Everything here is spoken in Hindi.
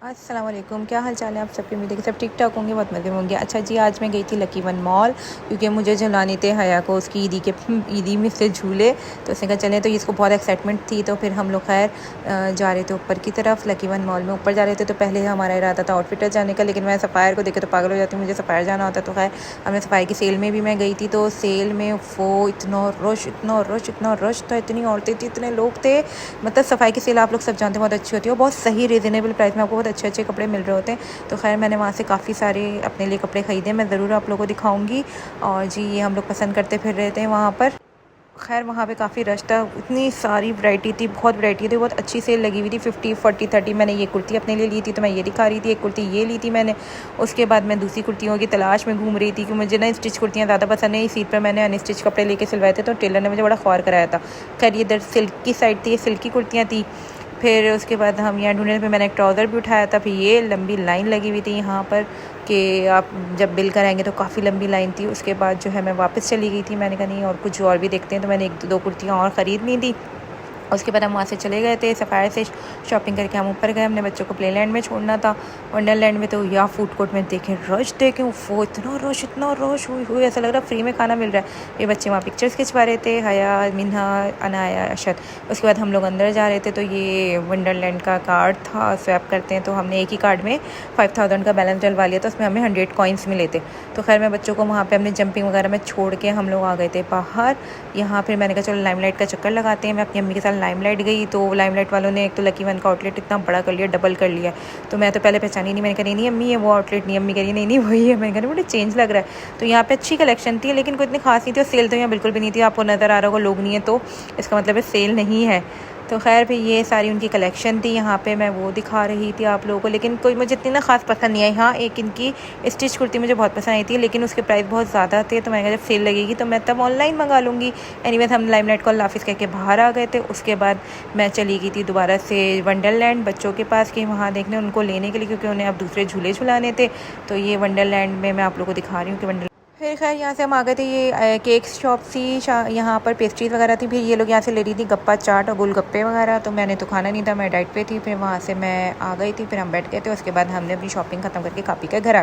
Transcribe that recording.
अस्सलाम वालेकुम, क्या हाल चाल है आप सबके। उम्मीद है कि सब ठीक ठाक होंगे, बहुत मज़े में होंगे। अच्छा जी, आज मैं गई थी लकी वन मॉल क्योंकि मुझे झुलाने थे हया को उसकी ईदी में से झूले। तो उसने कहा चलें, तो इसको बहुत एक्साइटमेंट थी। तो फिर हम लोग खैर जा रहे थे ऊपर की तरफ, लकी वन मॉल में ऊपर जा रहे थे। तो पहले हमारा इरादा था आउटफिटर जाने का, लेकिन मैं सफ़ायर को देखे तो पागल हो जाती हूँ, मुझे सफ़ायर जाना होता। तो खैर हमने सफ़ायर की सेल में भी मैं गई थी। तो सेल में वो इतना रश था, इतनी औरतें थी, इतने लोग थे। मतलब सफ़ाई की सेल आप लोग सब जानते हैं बहुत अच्छी होती है, और बहुत सही रीज़नेबल प्राइस में आपको बहुत अच्छे अच्छे कपड़े मिल रहे होते हैं। तो खैर मैंने वहाँ से काफ़ी सारे अपने लिए कपड़े ख़रीदे, मैं ज़रूर आप लोगों को दिखाऊंगी। और जी ये हम लोग पसंद करते फिर रहे थे वहाँ पर। खैर वहाँ पे काफ़ी रश था, इतनी सारी वैरायटी थी, बहुत वैरायटी थी, बहुत अच्छी सेल लगी हुई थी 50 40 30। मैंने ये कुर्ती अपने लिए ली थी, तो मैं ये दिखा रही थी, एक कुर्ती ये ली थी मैंने। उसके बाद मैं दूसरी कुर्तियों की तलाश में घूम रही थी कि मुझे ना स्टिच कुर्तियाँ ज़्यादा पसंद नहीं। इस सीट पर मैंने अनस्टिच कपड़े लेके सिलवाए थे, तो टेलर ने मुझे बड़ा ख्वार कराया था। खैर ये इधर सिल्क की साइड थी, ये सिल्क की कुर्तियाँ थी। फिर उसके बाद हम यहाँ ढूंढने पे मैंने एक ट्राउज़र भी उठाया था। फिर ये लंबी लाइन लगी हुई थी यहाँ पर कि आप जब बिल कराएंगे, तो काफ़ी लंबी लाइन थी। उसके बाद जो है मैं वापस चली गई थी, मैंने कहा नहीं और कुछ और भी देखते हैं। तो मैंने एक दो कुर्तियाँ और ख़रीद ली थी। उसके बाद हम वहाँ से चले गए थे, सफ़ायर से शॉपिंग करके हम ऊपर गए। हमने बच्चों को प्ले लैंड में छोड़ना था, वंडरलैंड में। तो या फूड कोर्ट में देखें रश, देखें वो इतना रश हुई ऐसा लग रहा फ्री में खाना मिल रहा है। ये बच्चे वहाँ पिक्चर्स खिंचवा रहे थे, हया, मिन्हा, अनाया, अशद। उसके बाद हम लोग अंदर जा रहे थे, तो ये वंडरलैंड का कार्ड था, स्वैप करते हैं। तो हमने एक ही कार्ड में 5000 का बैलेंस डलवा लिया था, उसमें हमें 100 कॉइन्स मिले थे। तो खैर मैं बच्चों को वहाँ पे अपने जंपिंग वगैरह में छोड़ के हम लोग आ गए थे बाहर। यहाँ फिर मैंने कहा चलो लाइमलाइट का चक्कर लगाते हैं। मैं अपनी अम्मी के साथ लाइमलाइट गई, तो लाइमलाइट वालों ने एक तो लकी वन का आउटलेट इतना बड़ा कर लिया, डबल कर लिया। तो मैं तो पहले पहचानी नहीं, मैंने कहा नहीं अम्मी ये वो आउटलेट नहीं। अम्मी कह रही नहीं वही है। मैंने कहा मुझे चेंज लग रहा है। तो यहाँ पे अच्छी कलेक्शन थी, लेकिन कोई इतनी खास नहीं थी, और सेल तो यहाँ बिल्कुल भी नहीं थी। आपको नज़र आ रहा होगा लोग नहीं है, तो इसका मतलब है सेल नहीं है। तो खैर फिर ये सारी उनकी कलेक्शन थी, यहाँ पे मैं वो दिखा रही थी आप लोगों को। लेकिन कोई मुझे इतनी ना खास पसंद नहीं आई। हाँ एक इनकी स्टिच कुर्ती मुझे बहुत पसंद आई थी, लेकिन उसके प्राइस बहुत ज़्यादा थे। तो मैंने कहा जब सेल लगेगी तो मैं तब ऑनलाइन मंगा लूँगी। एनीवेज हम लाइमलाइट को अल्लाह हाफ़िज़ कह के बाहर आ गए थे। उसके बाद मैं चली गई थी दोबारा से वंडरलैंड बच्चों के पास, कि वहाँ देखने उनको लेने के लिए, क्योंकि उन्हें अब दूसरे झूले झुलाने थे। तो ये वंडरलैंड में मैं आप लोगों को दिखा रही हूँ कि वंडर फिर खैर यहाँ से हम आ गए थे। ये केक शॉप थी, यहाँ पर पेस्ट्रीज़ वगैरह थी। फिर ये लोग यहाँ से ले रही थी गप्पा चाट और गोलगप्पे वगैरह। तो मैंने तो खाना नहीं था, मैं डाइट पे थी। फिर वहाँ से मैं आ गई थी, फिर हम बैठ गए थे। उसके बाद हमने अपनी शॉपिंग ख़त्म करके खा पी के घर आ